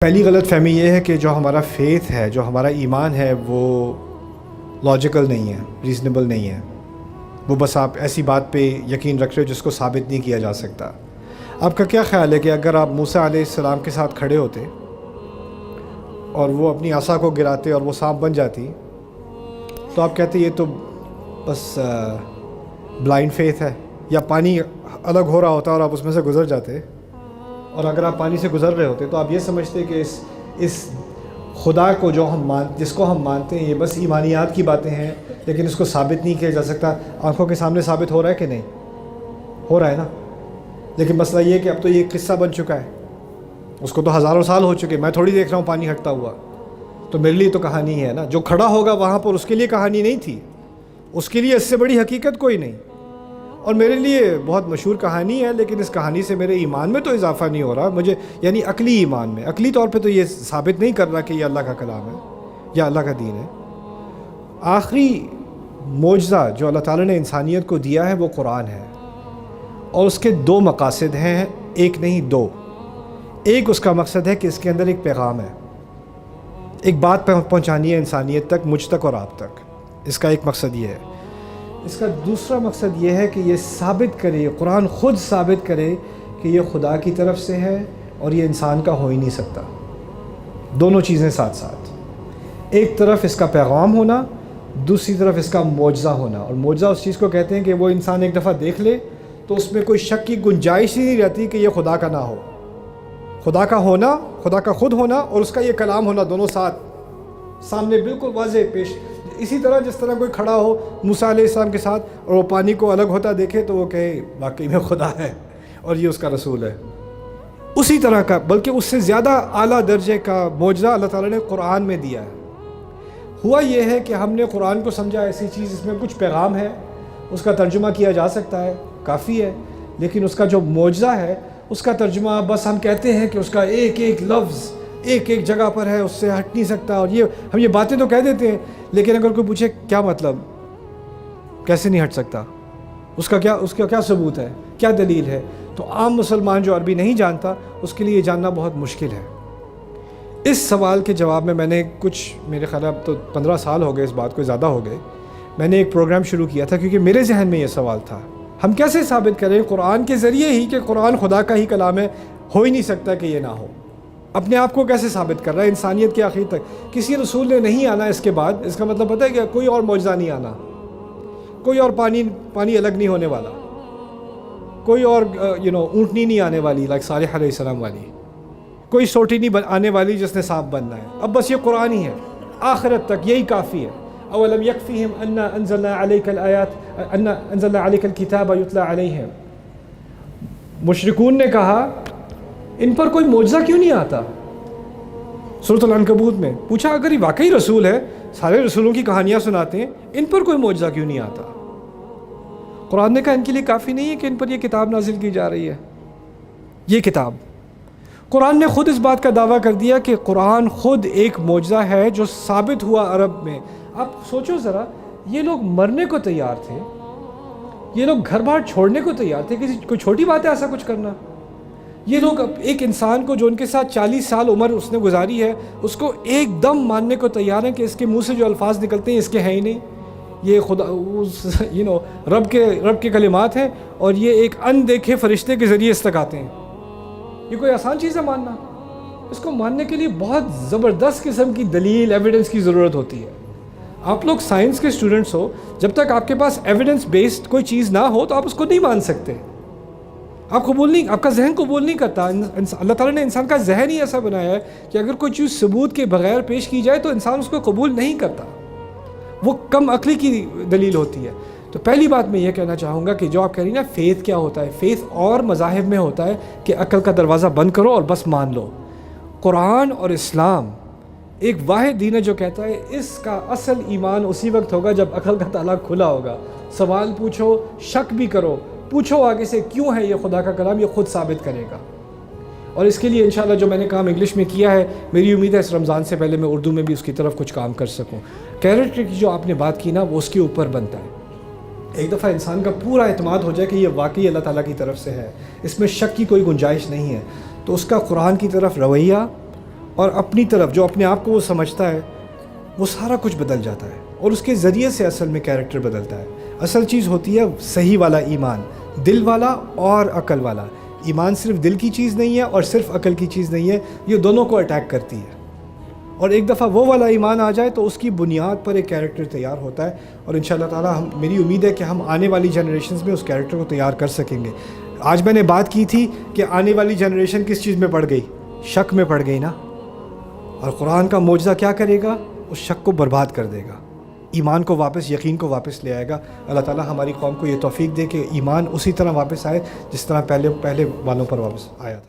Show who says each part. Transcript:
Speaker 1: پہلی غلط فہمی یہ ہے کہ جو ہمارا فیتھ ہے، جو ہمارا ایمان ہے، وہ لاجیکل نہیں ہے، ریزنیبل نہیں ہے۔ وہ بس آپ ایسی بات پہ یقین رکھ رہے ہو جس کو ثابت نہیں کیا جا سکتا۔ آپ کا کیا خیال ہے کہ اگر آپ موسیٰ علیہ السلام کے ساتھ کھڑے ہوتے اور وہ اپنی عصا کو گراتے اور وہ سانپ بن جاتی، تو آپ کہتے یہ تو بس بلائنڈ فیتھ ہے؟ یا پانی الگ ہو رہا ہوتا اور آپ اس میں سے گزر جاتے، اور اگر آپ پانی سے گزر رہے ہوتے تو آپ یہ سمجھتے کہ اس خدا کو جس کو ہم مانتے ہیں یہ بس ایمانیات کی باتیں ہیں، لیکن اس کو ثابت نہیں کیا جا سکتا۔ آنکھوں کے سامنے ثابت ہو رہا ہے کہ نہیں؟ ہو رہا ہے نا۔ لیکن مسئلہ یہ کہ اب تو یہ قصہ بن چکا ہے، اس کو تو ہزاروں سال ہو چکے، میں تھوڑی دیکھ رہا ہوں پانی ہٹتا ہوا، تو میرے لیے تو کہانی ہے نا۔ جو کھڑا ہوگا وہاں پر اس کے لیے کہانی نہیں تھی، اس کے لیے اس سے بڑی حقیقت کوئی نہیں، اور میرے لیے بہت مشہور کہانی ہے، لیکن اس کہانی سے میرے ایمان میں تو اضافہ نہیں ہو رہا مجھے، یعنی عقلی ایمان میں، عقلی طور پہ تو یہ ثابت نہیں کر رہا کہ یہ اللہ کا کلام ہے یا اللہ کا دین ہے۔ آخری معجزہ جو اللہ تعالیٰ نے انسانیت کو دیا ہے وہ قرآن ہے، اور اس کے دو مقاصد ہیں، ایک نہیں دو۔ ایک اس کا مقصد ہے کہ اس کے اندر ایک پیغام ہے، ایک بات پہنچانی ہے انسانیت تک، مجھ تک اور آپ تک، اس کا ایک مقصد یہ ہے۔ اس کا دوسرا مقصد یہ ہے کہ یہ ثابت کرے، قرآن خود ثابت کرے کہ یہ خدا کی طرف سے ہے اور یہ انسان کا ہو ہی نہیں سکتا۔ دونوں چیزیں ساتھ ساتھ، ایک طرف اس کا پیغام ہونا، دوسری طرف اس کا معجزہ ہونا۔ اور معجزہ اس چیز کو کہتے ہیں کہ وہ انسان ایک دفعہ دیکھ لے تو اس میں کوئی شک کی گنجائش ہی نہیں رہتی کہ یہ خدا کا نہ ہو۔ خدا کا ہونا، خدا کا خود ہونا اور اس کا یہ کلام ہونا، دونوں ساتھ سامنے بالکل واضح پیش۔ اسی طرح جس طرح کوئی کھڑا ہو موسیٰ علیہ السلام کے ساتھ اور وہ پانی کو الگ ہوتا دیکھے تو وہ کہے واقعی میں خدا ہے اور یہ اس کا رسول ہے، اسی طرح کا بلکہ اس سے زیادہ اعلیٰ درجے کا معجزہ اللہ تعالیٰ نے قرآن میں دیا ہے۔ ہوا یہ ہے کہ ہم نے قرآن کو سمجھا ایسی چیز اس میں کچھ پیغام ہے، اس کا ترجمہ کیا جا سکتا ہے، کافی ہے، لیکن اس کا جو معجزہ ہے اس کا ترجمہ بس ہم کہتے ہیں کہ اس کا ایک ایک لفظ ایک ایک جگہ پر ہے، اس سے ہٹ نہیں سکتا، اور یہ ہم یہ باتیں تو کہہ دیتے ہیں، لیکن اگر کوئی پوچھے کیا مطلب، کیسے نہیں ہٹ سکتا، اس کا کیا ثبوت ہے، کیا دلیل ہے، تو عام مسلمان جو عربی نہیں جانتا اس کے لیے یہ جاننا بہت مشکل ہے۔ اس سوال کے جواب میں نے میرے خیال اب تو 15 سال ہو گئے، اس بات کو زیادہ ہو گئے، میں نے ایک پروگرام شروع کیا تھا کیونکہ میرے ذہن میں یہ سوال تھا، ہم کیسے ثابت کریں قرآن کے ذریعے ہی کہ قرآن خدا کا ہی کلام ہے، ہو ہی نہیں سکتا کہ یہ نہ ہو۔ اپنے آپ کو کیسے ثابت کر رہا ہے انسانیت کے آخر تک؟ کسی رسول نے نہیں آنا اس کے بعد، اس کا مطلب پتہ ہے کہ کوئی اور معجزہ نہیں آنا، کوئی اور پانی الگ نہیں ہونے والا، کوئی اور اونٹنی نہیں آنے والی لائک صالح علیہ السلام والی، کوئی سوٹی نہیں آنے والی جس نے سانپ بننا ہے۔ اب بس یہ قرآن ہی ہے، آخرت تک یہی کافی ہے۔ اولم یکفیہم انا انزلنا علیک الآیات انا انزلنا علیک الکتاب یتلی علیہم۔ مشرکون نے کہا ان پر کوئی معجزہ کیوں نہیں آتا؟ سورۃ العنکبوت میں پوچھا اگر یہ واقعی رسول ہے، سارے رسولوں کی کہانیاں سناتے ہیں، ان پر کوئی معجزہ کیوں نہیں آتا؟ قرآن نے کہا ان کے لیے کافی نہیں ہے کہ ان پر یہ کتاب نازل کی جا رہی ہے۔ یہ کتاب قرآن نے خود اس بات کا دعویٰ کر دیا کہ قرآن خود ایک معجزہ ہے جو ثابت ہوا عرب میں۔ آپ سوچو ذرا، یہ لوگ مرنے کو تیار تھے، یہ لوگ گھر بار چھوڑنے کو تیار تھے، کوئی چھوٹی بات ہے ایسا کچھ کرنا؟ یہ لوگ ایک انسان کو جو ان کے ساتھ 40 سال عمر اس نے گزاری ہے، اس کو ایک دم ماننے کو تیار ہیں کہ اس کے منہ سے جو الفاظ نکلتے ہیں اس کے ہیں ہی نہیں، یہ خدا رب کے کلمات ہیں، اور یہ ایک اندیکھے فرشتے کے ذریعے اس تک آتے ہیں۔ یہ کوئی آسان چیز ہے ماننا؟ اس کو ماننے کے لیے بہت زبردست قسم کی دلیل، ایویڈنس کی ضرورت ہوتی ہے۔ آپ لوگ سائنس کے اسٹوڈنٹس ہو، جب تک آپ کے پاس ایویڈنس بیسڈ کوئی چیز نہ ہو تو آپ اس کو نہیں مان سکتے، آپ کا ذہن قبول نہیں کرتا۔ اللہ تعالیٰ نے انسان کا ذہن ہی ایسا بنایا ہے کہ اگر کوئی چیز ثبوت کے بغیر پیش کی جائے تو انسان اس کو قبول نہیں کرتا، وہ کم عقلی کی دلیل ہوتی ہے۔ تو پہلی بات میں یہ کہنا چاہوں گا کہ جو آپ کہہ رہی ہیں نا فیتھ کیا ہوتا ہے، فیتھ اور مذاہب میں ہوتا ہے کہ عقل کا دروازہ بند کرو اور بس مان لو۔ قرآن اور اسلام ایک واحد دین ہے جو کہتا ہے اس کا اصل ایمان اسی وقت ہوگا جب عقل کا تالا کھلا ہوگا، سوال پوچھو، شک بھی کرو، پوچھو آگے سے کیوں ہے یہ خدا کا کلام، یہ خود ثابت کرے گا۔ اور اس کے لیے انشاءاللہ جو میں نے کام انگلش میں کیا ہے، میری امید ہے اس رمضان سے پہلے میں اردو میں بھی اس کی طرف کچھ کام کر سکوں۔ کیریکٹر کی جو آپ نے بات کی نا، وہ اس کے اوپر بنتا ہے۔ ایک دفعہ انسان کا پورا اعتماد ہو جائے کہ یہ واقعی اللہ تعالیٰ کی طرف سے ہے، اس میں شک کی کوئی گنجائش نہیں ہے، تو اس کا قرآن کی طرف رویہ اور اپنی طرف جو اپنے آپ کو وہ سمجھتا ہے وہ سارا کچھ بدل جاتا ہے، اور اس کے ذریعے سے اصل میں کیریکٹر بدلتا ہے۔ اصل چیز ہوتی ہے صحیح والا ایمان، دل والا اور عقل والا۔ ایمان صرف دل کی چیز نہیں ہے اور صرف عقل کی چیز نہیں ہے، یہ دونوں کو اٹیک کرتی ہے۔ اور ایک دفعہ وہ والا ایمان آ جائے تو اس کی بنیاد پر ایک کیریکٹر تیار ہوتا ہے، اور انشاءاللہ تعالی میری امید ہے کہ ہم آنے والی جنریشنز میں اس کیریکٹر کو تیار کر سکیں گے۔ آج میں نے بات کی تھی کہ آنے والی جنریشن کس چیز میں پڑ گئی؟ شک میں پڑ گئی نا، اور قرآن کا معجزہ کیا کرے گا؟ اس شک کو برباد کر دے گا، ایمان کو واپس، یقین کو واپس لے آئے گا۔ اللہ تعالی ہماری قوم کو یہ توفیق دے کہ ایمان اسی طرح واپس آئے جس طرح پہلے والوں پر واپس آیا تھا۔